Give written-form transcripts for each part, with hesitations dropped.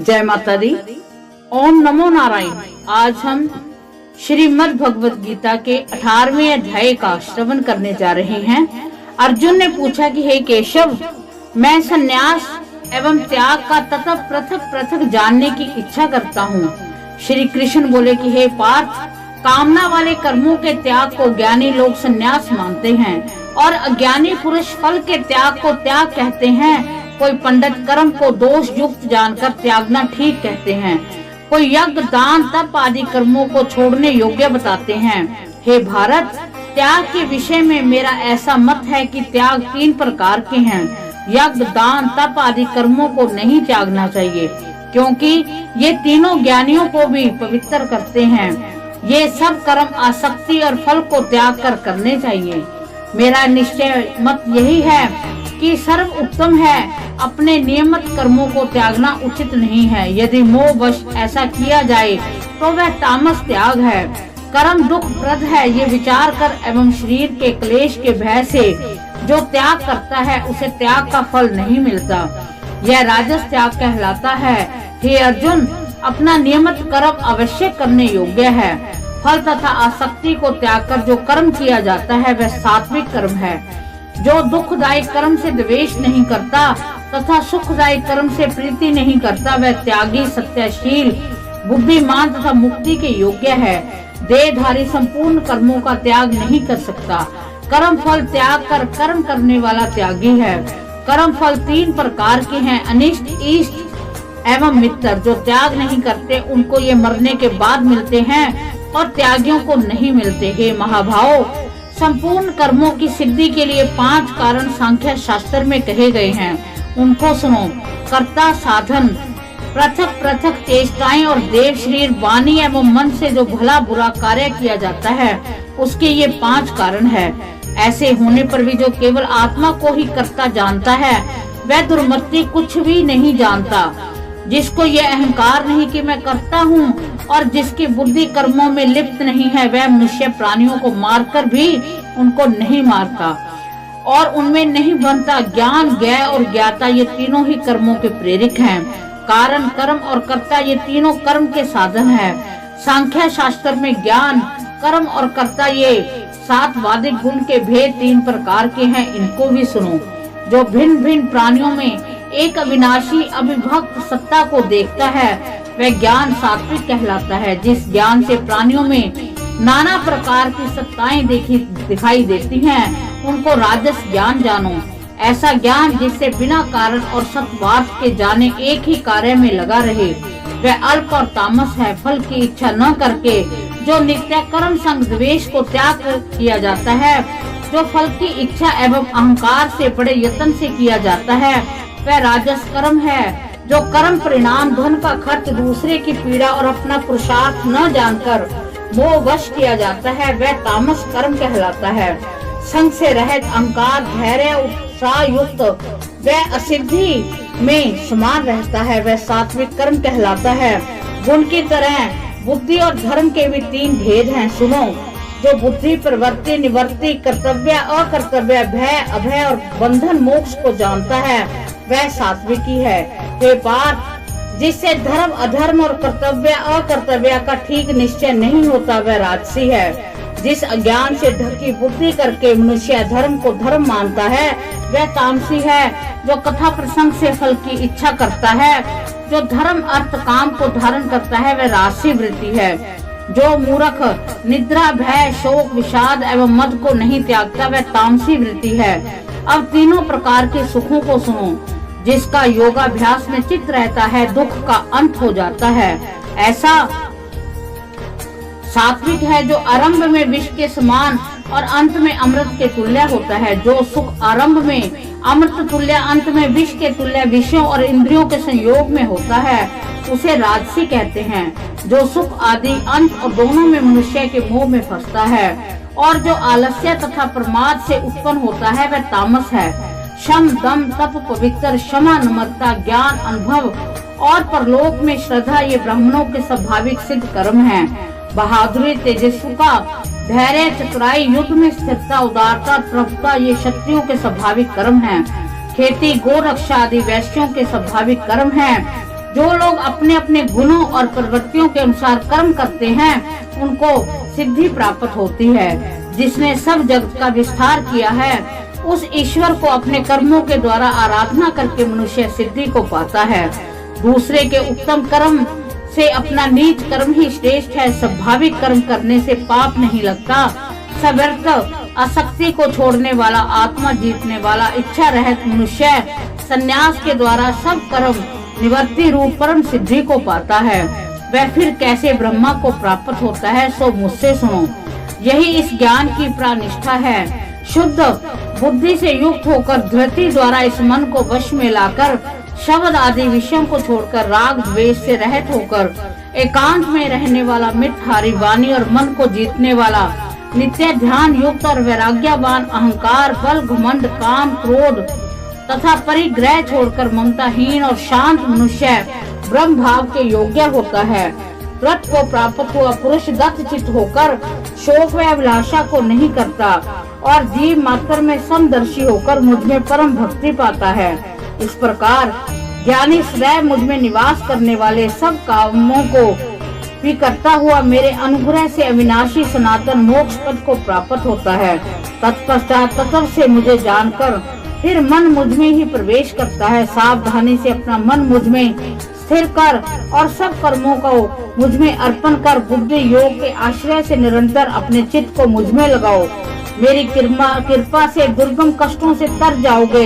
जय माता दी। ओम नमो नारायण। आज हम श्रीमद् भगवत गीता के 18वें अध्याय का श्रवण करने जा रहे हैं। अर्जुन ने पूछा कि हे केशव, मैं संन्यास एवं त्याग का तथा पृथक पृथक जानने की इच्छा करता हूँ। श्री कृष्ण बोले कि हे पार्थ, कामना वाले कर्मों के त्याग को ज्ञानी लोग संन्यास मानते हैं और अज्ञानी पुरुष फल के त्याग को त्याग कहते हैं। कोई पंडित कर्म को दोष युक्त जानकर त्यागना ठीक कहते हैं। कोई यज्ञ, दान, तप आदि कर्मों को छोड़ने योग्य बताते हैं। हे भारत, त्याग के विषय में मेरा ऐसा मत है कि त्याग 3 प्रकार के हैं। यज्ञ, दान, तप आदि कर्मों को नहीं त्यागना चाहिए, क्योंकि ये तीनों ज्ञानियों को भी पवित्र करते हैं। ये सब कर्म आसक्ति और फल को त्याग कर करने चाहिए। मेरा निश्चय मत यही है कि सर्व उत्तम है अपने नियमित कर्मों को त्यागना उचित नहीं है। यदि मोहवश ऐसा किया जाए तो वह तामस त्याग है। कर्म दुख प्रद है, ये विचार कर एवं शरीर के क्लेश के भय से जो त्याग करता है उसे त्याग का फल नहीं मिलता। यह राजस त्याग कहलाता है। हे अर्जुन, अपना नियमित कर्म अवश्य करने योग्य है। फल तथा आसक्ति को त्याग कर जो कर्म किया जाता है वह सात्विक कर्म है। जो दुखदायी कर्म से द्वेष नहीं करता तथा सुखदायी कर्म से प्रीति नहीं करता वह त्यागी, सत्यशील, बुद्धिमान तथा मुक्ति के योग्य है। देहधारी संपूर्ण कर्मों का त्याग नहीं कर सकता। कर्म फल त्याग कर कर्म करने वाला त्यागी है। कर्म फल 3 प्रकार के हैं, अनिष्ट, इष्ट एवं मित्र। जो त्याग नहीं करते उनको ये मरने के बाद मिलते हैं और त्यागियों को नहीं मिलते। हे महाभाव, संपूर्ण कर्मों की सिद्धि के लिए 5 कारण सांख्य शास्त्र में कहे गए हैं, उनको सुनो। कर्ता, साधन, पृथक पृथक चेष्टाएं और देव शरीर, वाणी एवं मन से जो भला बुरा कार्य किया जाता है उसके ये 5 कारण है। ऐसे होने पर भी जो केवल आत्मा को ही कर्ता जानता है वह दुर्मति कुछ भी नहीं जानता। जिसको ये अहंकार नहीं कि मैं करता हूँ और जिसकी बुद्धि कर्मों में लिप्त नहीं है वह मनुष्य प्राणियों को मारकर भी उनको नहीं मारता और उनमें नहीं बनता। ज्ञान, ज्ञेय और ज्ञाता ये तीनों ही कर्मों के प्रेरक हैं। कारण, कर्म और कर्ता ये तीनों कर्म के साधन है। सांख्य शास्त्र में ज्ञान, कर्म और कर्ता ये 7 वादिक गुण के भेद 3 प्रकार के हैं, इनको भी सुनो। जो भिन्न भिन्न प्राणियों में एक अविनाशी अविभक्त सत्ता को देखता है वह ज्ञान सात्विक कहलाता है। जिस ज्ञान से प्राणियों में नाना प्रकार की सत्ताएं दिखाई देती हैं उनको राजस ज्ञान जानो। ऐसा ज्ञान जिससे बिना कारण और सत्वार्थ के जाने एक ही कार्य में लगा रहे वह अल्प और तामस है। फल की इच्छा न करके जो नित्य कर्म संग द्वेष को त्याग किया जाता है, जो फल की इच्छा एवं अहंकार से बड़े यत्न से किया जाता है वह राजस कर्म है। जो कर्म परिणाम, धन का खर्च, दूसरे की पीड़ा और अपना पुरुषार्थ न जानकर मोहवश किया जाता है वह तामस कर्म कहलाता है। संग से रहित, अहंकार, धैर्य, उत्साह युक्त वह असिद्धि में समान रहता है वह सात्विक कर्म कहलाता है। गुण की तरह बुद्धि और धर्म के भी 3 भेद हैं, सुनो। जो बुद्धि प्रवृत्ति, निवृत्ति, कर्तव्य, अकर्तव्य, भय, अभय और बंधन मोक्ष को जानता है वह सात्विकी है। हे पार्थ, जिससे धर्म, अधर्म और कर्तव्य, अकर्तव्य का ठीक निश्चय नहीं होता वह राजसी है। जिस अज्ञान से ढकी बुद्धि करके मनुष्य धर्म को धर्म मानता है वह तामसी है। जो कथा प्रसंग से फल की इच्छा करता है, जो धर्म, अर्थ, काम को धारण करता है वह राजसी वृत्ति है। जो मूर्ख निद्रा, भय, शोक, विषाद एवं मद को नहीं त्यागता वह तामसी वृत्ति है। अब तीनों प्रकार के सुखों को सुनो। जिसका योगाभ्यास में चित्त रहता है दुख का अंत हो जाता है, ऐसा सात्विक है। जो आरंभ में विष के समान और अंत में अमृत के तुल्य होता है। जो सुख आरंभ में अमृत तुल्य, अंत में विष के तुल्य, विषयों और इंद्रियों के संयोग में होता है उसे राजसी कहते हैं। जो सुख आदि, अंत और दोनों में मनुष्य के मोह में फंसता है और जो आलस्य तथा प्रमाद से उत्पन्न होता है वह तामस है। शम, दम, तप, पवित्र, क्षमा, नम्रता, ज्ञान, अनुभव और परलोक में श्रद्धा ये ब्राह्मणों के स्वाभाविक सिद्ध कर्म हैं। बहादुरी, तेजस्विता, धैर्य, चतुराई, युद्ध में स्थिरता, उदारता, प्रभुता ये क्षत्रियों के स्वाभाविक कर्म हैं। खेती, गो रक्षा आदि वैश्यों के स्वाभाविक कर्म हैं। जो लोग अपने अपने गुणों और प्रवृत्तियों के अनुसार कर्म करते हैं उनको सिद्धि प्राप्त होती है। जिसने सब जगत का विस्तार किया है उस ईश्वर को अपने कर्मों के द्वारा आराधना करके मनुष्य सिद्धि को पाता है। दूसरे के उत्तम कर्म से अपना नीच कर्म ही श्रेष्ठ है। स्वाभाविक कर्म करने से पाप नहीं लगता। सव्यर्थ आसक्ति को छोड़ने वाला, आत्मा जीतने वाला, इच्छा रहित मनुष्य संन्यास के द्वारा सब कर्म निवृत्ति रूप परम सिद्धि को पाता है। वह फिर कैसे ब्रह्मा को प्राप्त होता है सो मुझसे सुनो। यही इस ज्ञान की प्रानिष्ठा है। शुद्ध बुद्धि से युक्त होकर धृति द्वारा इस मन को वश में लाकर शब्द आदि विषयों को छोड़कर राग द्वेष से रहित होकर एकांत में रहने वाला मितहारी वाणी और मन को जीतने वाला, नित्य ध्यान युक्त और वैराग्यवान, अहंकार, बल, घमंड, काम, क्रोध तथा परिग्रह छोड़कर ममताहीन और शांत मनुष्य ब्रह्म भाव के योग्य होता है। व्रत को प्राप्त हुआ पुरुष दत्त चित्त होकर शोक व अभिलाषा को नहीं करता और जीव मात्र में समदर्शी होकर मुझ में परम भक्ति पाता है। इस प्रकार ज्ञानी सदैव मुझ में निवास करने वाले सब कामों को भी करता हुआ मेरे अनुग्रह से अविनाशी सनातन मोक्ष पद को प्राप्त होता है। तत्पश्चात तत्व से मुझे जानकर फिर मन मुझ में ही प्रवेश करता है। सावधानी से अपना मन मुझ में स्थिर कर और सब कर्मों को मुझ में अर्पण कर बुद्धि योग के आश्रय से निरंतर अपने चित्त को मुझ में लगाओ। मेरी कृपा से दुर्गम कष्टों से तर जाओगे।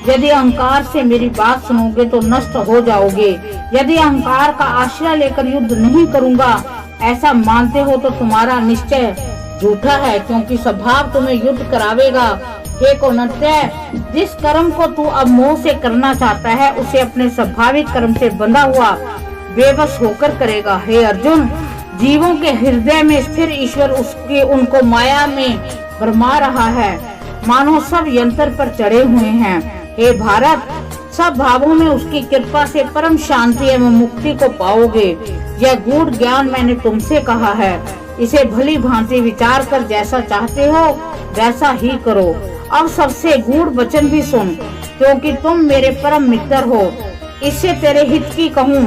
यदि अहंकार से मेरी बात सुनोगे तो नष्ट हो जाओगे। यदि अहंकार का आश्रय लेकर युद्ध नहीं करूंगा ऐसा मानते हो तो तुम्हारा निश्चय झूठा है, क्योंकि स्वभाव तुम्हें युद्ध करावेगा। हे कौन्तेय, जिस कर्म को तू अब मोह से करना चाहता है उसे अपने स्वाभाविक कर्म से बंधा हुआ बेबस होकर करेगा। हे अर्जुन, जीवों के हृदय में स्थिर ईश्वर उसके उनको माया में भरमा रहा है, मानो सब यंत्र पर चढ़े हुए हैं। हे भारत, सब भावों में उसकी कृपा से परम शांति एवं मुक्ति को पाओगे। यह गूढ़ ज्ञान मैंने तुमसे कहा है, इसे भली भांति विचार कर जैसा चाहते हो वैसा ही करो। अब सबसे गूढ़ वचन भी सुन, क्योंकि तुम मेरे परम मित्र हो। इससे तेरे हित की कहूँ,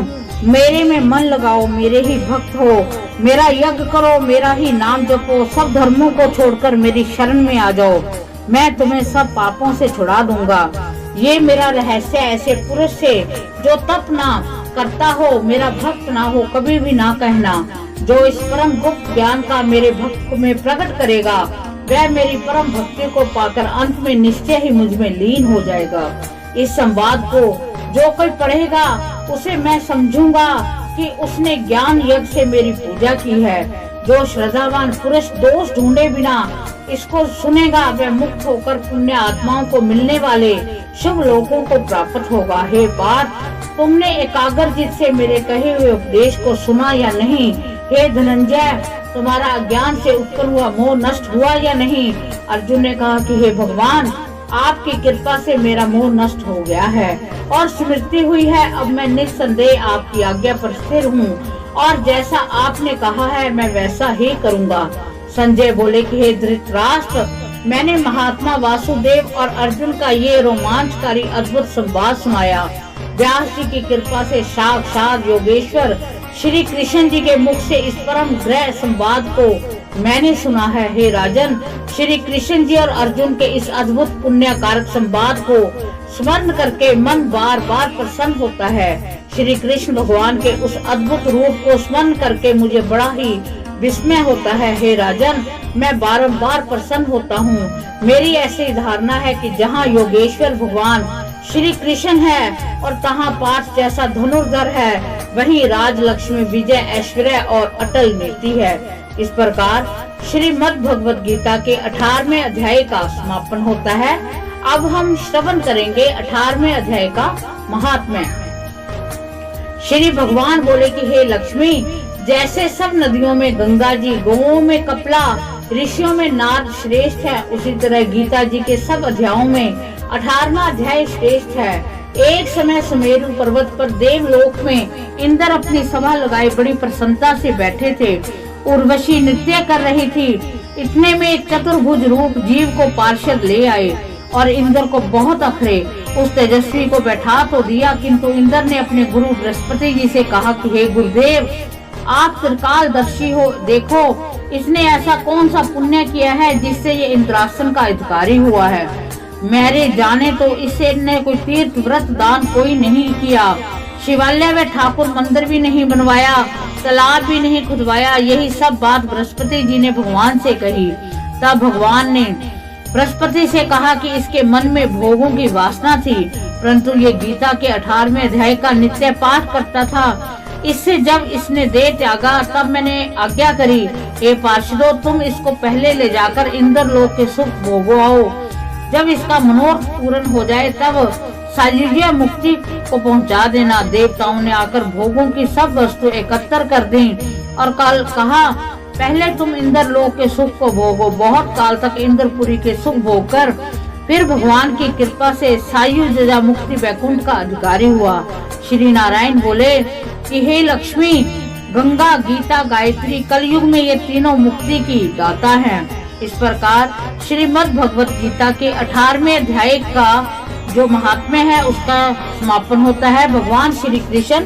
मेरे में मन लगाओ, मेरे ही भक्त हो, मेरा यज्ञ करो, मेरा ही नाम जपो, सब धर्मों को छोड़कर मेरी शरण में आ जाओ, मैं तुम्हें सब पापों से छुड़ा दूंगा। ये मेरा रहस्य ऐसे पुरुष से जो तप ना करता हो, मेरा भक्त ना हो, कभी भी ना कहना। जो इस परम गुप्त ज्ञान का मेरे भक्त में प्रकट करेगा वह मेरी परम भक्ति को पाकर अंत में निश्चय ही मुझ में लीन हो जाएगा। इस संवाद को जो कोई पढ़ेगा उसे मैं समझूंगा कि उसने ज्ञान यज्ञ से मेरी पूजा की है। जो श्रद्धावान पुरुष दोष ढूंढे बिना इसको सुनेगा वह मुक्त होकर पुण्य आत्माओं को मिलने वाले शुभ लोगों को प्राप्त होगा। हे बात, तुमने एकाग्र चित्त से मेरे कहे हुए उपदेश को सुना या नहीं? हे धनंजय, तुम्हारा अज्ञान से उत्पन्न हुआ मोह नष्ट हुआ या नहीं? अर्जुन ने कहा कि हे भगवान, आपकी कृपा से मेरा मोह नष्ट हो गया है और स्मृति हुई है। अब मैं निस्संदेह आपकी आज्ञा पर स्थिर हूँ और जैसा आपने कहा है मैं वैसा ही करूँगा। संजय बोले कि हे धृतराष्ट्र, मैंने महात्मा वासुदेव और अर्जुन का ये रोमांचकारी अद्भुत संवाद सुनाया। व्यास जी की कृपा से साक्षात योगेश्वर श्री कृष्ण जी के मुख से इस परम ग्रह संवाद को मैंने सुना है। हे राजन, श्री कृष्ण जी और अर्जुन के इस अद्भुत पुण्य कारक संवाद को स्मरण करके मन बार बार प्रसन्न होता है। श्री कृष्ण भगवान के उस अद्भुत रूप को स्मरण करके मुझे बड़ा ही विस्मय होता है। हे राजन, मैं बारंबार प्रसन्न होता हूँ। मेरी ऐसी धारणा है कि जहाँ योगेश्वर भगवान श्री कृष्ण है और तहाँ पार्थ जैसा धनुर्धर है, वहीं राज लक्ष्मी, विजय, ऐश्वर्य और अटल मिलती है। इस प्रकार श्रीमद् भगवद गीता के 18वें अध्याय का समापन होता है। अब हम श्रवण करेंगे 18वें अध्याय का महात्म्य। श्री भगवान बोले कि हे लक्ष्मी, जैसे सब नदियों में गंगा जी, गौओं में कपिला, ऋषियों में नारद श्रेष्ठ है, उसी तरह गीता जी के सब अध्यायों में 18वां अध्याय श्रेष्ठ है। एक समय सुमेरु पर्वत पर देवलोक में इंद्र अपनी सभा लगाए बड़ी प्रसन्नता से बैठे थे। उर्वशी नृत्य कर रही थी। इतने में एक चतुर्भुज रूप जीव को पार्षद ले आए और इंद्र को बहुत अखरे। उस तेजस्वी को बैठा तो दिया, किंतु इंद्र ने अपने गुरु बृहस्पति जी से कहा कि हे गुरुदेव, आप त्रिकालदर्शी हो, देखो इसने ऐसा कौन सा पुण्य किया है जिससे ये इंद्रासन का अधिकारी हुआ है। मेरे जाने तो इसने कोई तीर्थ व्रत दान कोई नहीं किया, शिवालय व ठाकुर मंदिर भी नहीं बनवाया, तालाब भी नहीं खुदवाया। यही सब बात बृहस्पति जी ने भगवान से कही। तब भगवान ने बृहस्पति से कहा कि इसके मन में भोगों की वासना थी, परंतु ये गीता के 18वें अध्याय का नित्य पाठ करता था। इससे जब इसने देह त्यागा तब मैंने आज्ञा करी, हे पार्षदों, तुम इसको पहले ले जाकर इंद्र लोक के सुख भोगो आओ। जब इसका मनोरथ पूर्ण हो जाए तब सायुज्य मुक्ति को पहुंचा देना। देवताओं ने आकर भोगों की सब वस्तु एकत्र कर दी और कल कहा, पहले तुम इंद्र लोक के सुख को भोगो। बहुत काल तक इंद्रपुरी के सुख भोग कर फिर भगवान की कृपा से सायुज्य मुक्ति वैकुंठ का अधिकारी हुआ। श्री नारायण बोले कि हे लक्ष्मी, गंगा, गीता, गायत्री कलयुग में ये तीनों मुक्ति की दाता हैं। इस प्रकार श्रीमद् भगवत गीता के 18वें अध्याय का जो महात्म्य है उसका समापन होता है। भगवान श्री कृष्ण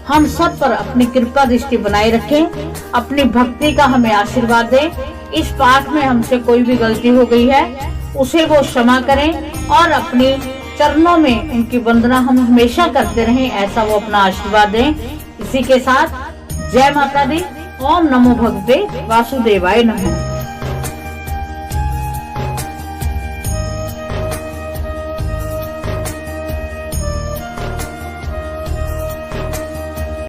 हम सब पर अपनी कृपा दृष्टि बनाए रखें, अपनी भक्ति का हमें आशीर्वाद दें। इस पाठ में हमसे कोई भी गलती हो गई है उसे वो क्षमा करें और अपने चरणों में उनकी वंदना हम हमेशा करते रहें, ऐसा वो अपना आशीर्वाद दें। इसी के साथ जय माता दी। ओम नमो भगवते वासुदेवाय नमः।